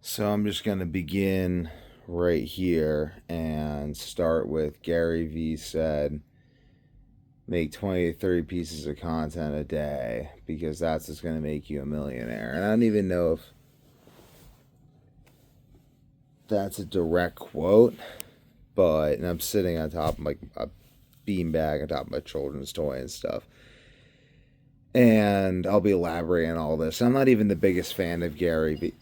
So I'm just going to begin right here and start with Gary Vee said make 20 to 30 pieces of content a day because that's what's going to make you a millionaire. And I don't even know if that's a direct quote, but and I'm sitting on top of like a beanbag on top of my children's toy and stuff. And I'll be elaborating on all this. I'm not even the biggest fan of Gary Vee.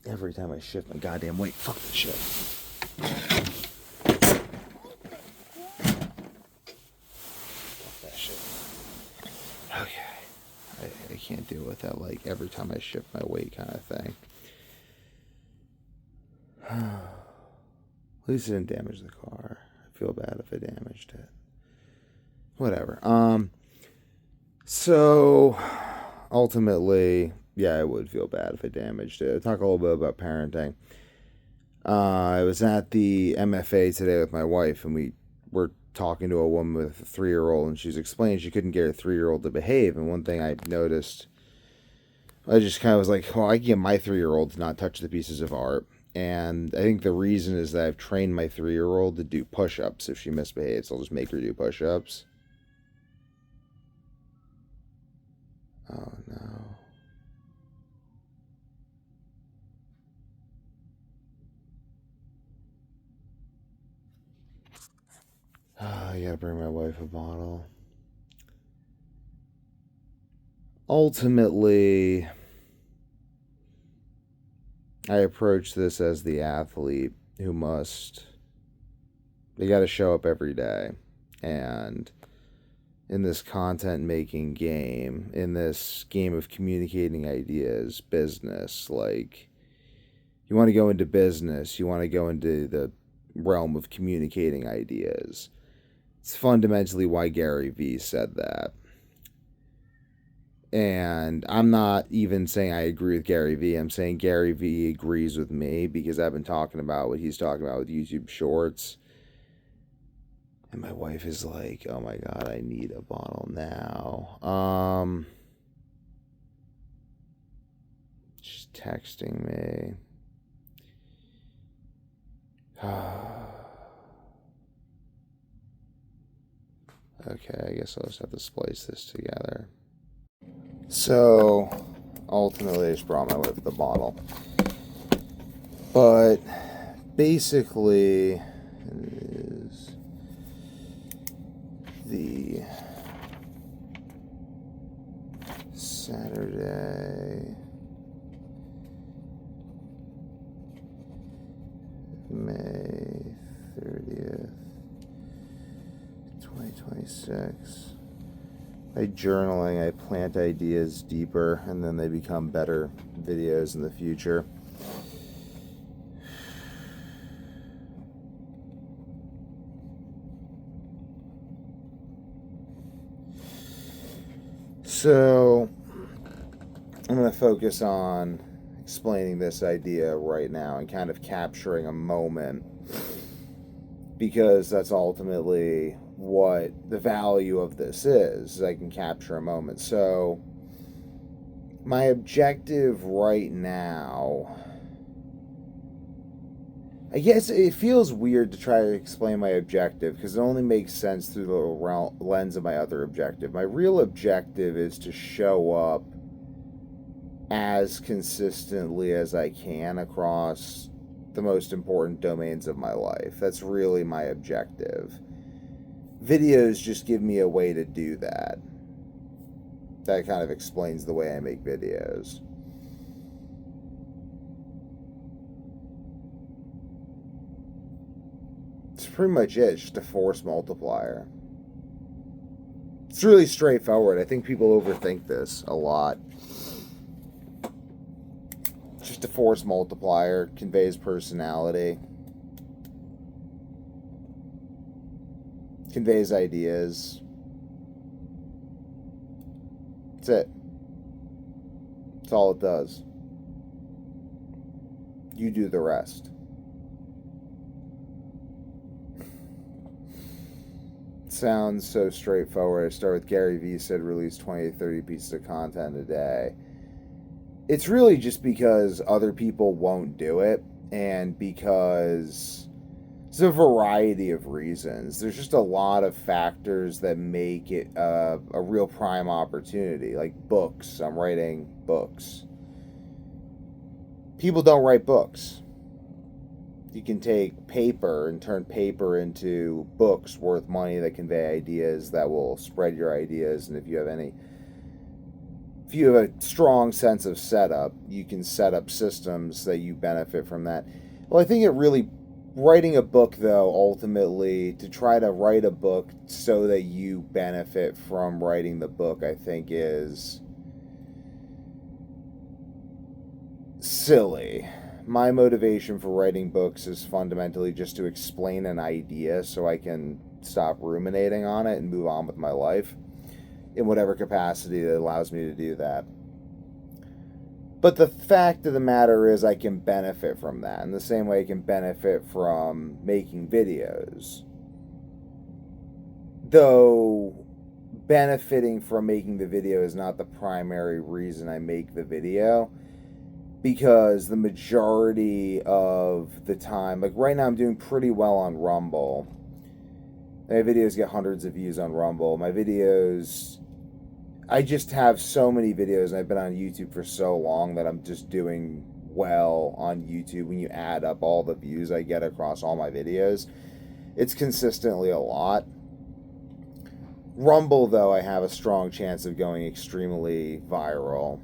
Every time I shift my goddamn weight, fuck this shit. That shit. Okay. I can't deal with that, like, every time I shift my weight kind of thing. At least it didn't damage the car. I feel bad if I damaged it. Whatever. So, ultimately, yeah, I would feel bad if I damaged it. I'll talk a little bit about parenting. I was at the MFA today with my wife, and we were talking to a woman with a 3-year-old, and she's explaining she couldn't get her 3-year-old to behave. And one thing I noticed, I just kind of was like, well, I can get my 3-year-old to not touch the pieces of art. And I think the reason is that I've trained my 3-year-old to do push ups if she misbehaves. I'll just make her do push ups. Oh no. I gotta bring my wife a bottle. Ultimately, I approach this as the athlete who they got to show up every day. And in this content making game, in this game of communicating ideas, business, like, you want to go into business, you want to go into the realm of communicating ideas. It's fundamentally why Gary Vee said that. And I'm not even saying I agree with Gary Vee. I'm saying Gary Vee agrees with me because I've been talking about what he's talking about with YouTube Shorts. And my wife is like, "Oh my god, I need a bottle now." She's texting me. Okay, I guess I'll just have to splice this together. So, ultimately, I just brought my wife the bottle. But, basically, is the Saturday, May 30th, 2026. By journaling, I plant ideas deeper and then they become better videos in the future. So, I'm going to focus on explaining this idea right now and kind of capturing a moment because that's ultimately what the value of this is. I can capture a moment. So, my objective right now, I guess it feels weird to try to explain my objective because it only makes sense through the lens of my other objective. My real objective is to show up as consistently as I can across the most important domains of my life. That's really my objective. Videos just give me a way to do that. That kind of explains the way I make videos. It's pretty much it. It's just a force multiplier. It's really straightforward. I think people overthink this a lot. Just a force multiplier, conveys personality, conveys ideas. That's it. That's all it does. You do the rest. Sounds so straightforward. I start with Gary Vee said release 20 to 30 pieces of content a day. It's really just because other people won't do it, and because it's a variety of reasons. There's just a lot of factors that make it a real prime opportunity, like books. I'm writing books. People don't write books. You can take paper and turn paper into books worth money that convey ideas that will spread your ideas. And if you have a strong sense of setup, you can set up systems that you benefit from that. Well, I think it really, writing a book, though, ultimately, to try to write a book so that you benefit from writing the book, I think is silly. My motivation for writing books is fundamentally just to explain an idea so I can stop ruminating on it and move on with my life in whatever capacity that allows me to do that. But the fact of the matter is, I can benefit from that in the same way I can benefit from making videos. Though benefiting from making the video is not the primary reason I make the video, because the majority of the time, like right now, I'm doing pretty well on Rumble. My videos get hundreds of views on Rumble. My videos, I just have so many videos, and I've been on YouTube for so long that I'm just doing well on YouTube. When you add up all the views I get across all my videos, it's consistently a lot. Rumble, though, I have a strong chance of going extremely viral.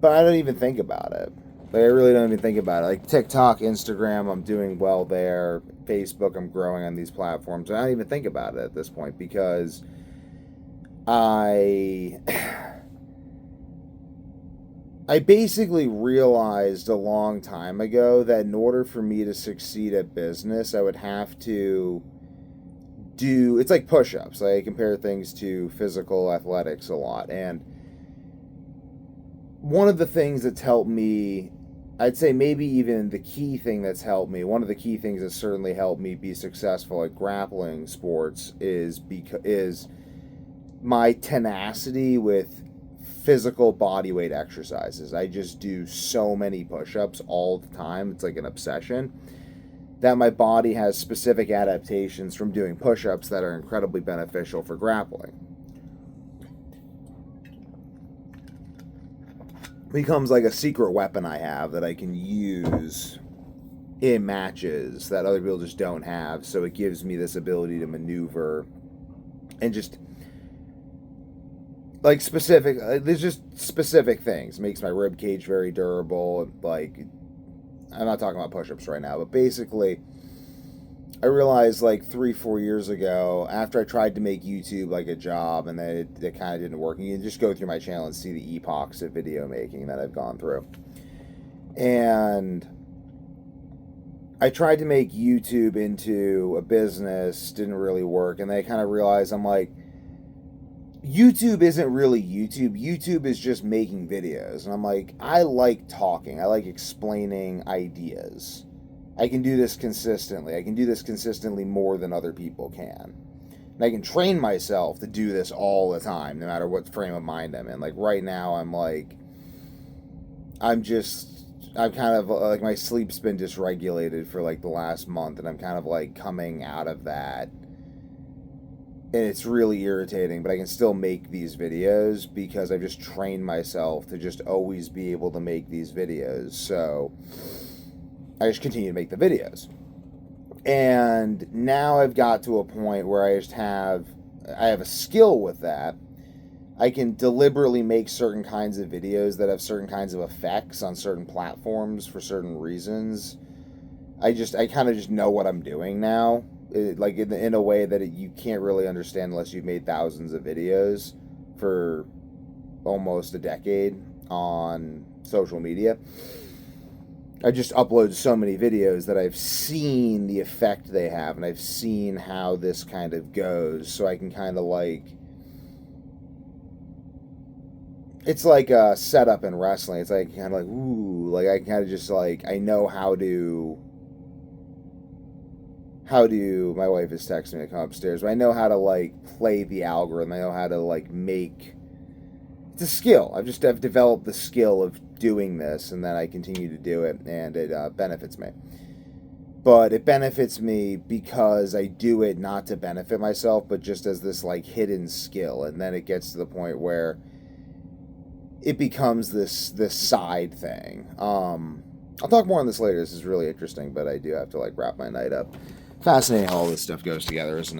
But I don't even think about it. Like, I really don't even think about it. Like TikTok, Instagram, I'm doing well there. Facebook, I'm growing on these platforms. I don't even think about it at this point because I I basically realized a long time ago that in order for me to succeed at business, I would have to do, it's like push-ups. Like, I compare things to physical athletics a lot, and one of the things that's helped me, I'd say maybe even the key thing that's helped me, one of the key things that certainly helped me be successful at grappling sports is my tenacity with physical body weight exercises. I just do so many push-ups all the time. It's like an obsession that my body has specific adaptations from doing push-ups that are incredibly beneficial for grappling. Becomes like a secret weapon I have that I can use in matches that other people just don't have. So it gives me this ability to maneuver and just like specific. There's just specific things. It makes my rib cage very durable. Like, I'm not talking about push-ups right now, but basically, I realized like 3-4 years ago, after I tried to make YouTube like a job and then it kind of didn't work. And you can just go through my channel and see the epochs of video making that I've gone through. And I tried to make YouTube into a business, didn't really work. And then I kind of realized, I'm like, YouTube isn't really YouTube. YouTube is just making videos. And I'm like, I like talking. I like explaining ideas. I can do this consistently. I can do this consistently more than other people can. And I can train myself to do this all the time, no matter what frame of mind I'm in. Like right now, I'm kind of like, my sleep's been dysregulated for like the last month, and I'm kind of like coming out of that. And it's really irritating, but I can still make these videos because I've just trained myself to just always be able to make these videos. So I just continue to make the videos. And now I've got to a point where I have a skill with that. I can deliberately make certain kinds of videos that have certain kinds of effects on certain platforms for certain reasons. I kind of just know what I'm doing now. Like in a way that you can't really understand unless you've made thousands of videos for almost a decade on social media. I just upload so many videos that I've seen the effect they have, and I've seen how this kind of goes, so I can kind of like, it's like a setup in wrestling. It's like kind of like, ooh, like I kind of just like, I know how how do my wife is texting me to come upstairs, but I know how to like play the algorithm. I know how to like make it's a skill. I've developed the skill of doing this, and then I continue to do it, and it benefits me. But it benefits me because I do it not to benefit myself, but just as this like hidden skill, and then it gets to the point where it becomes this side thing. I'll talk more on this later. This is really interesting, but I do have to like wrap my night up. Fascinating how all this stuff goes together, isn't it?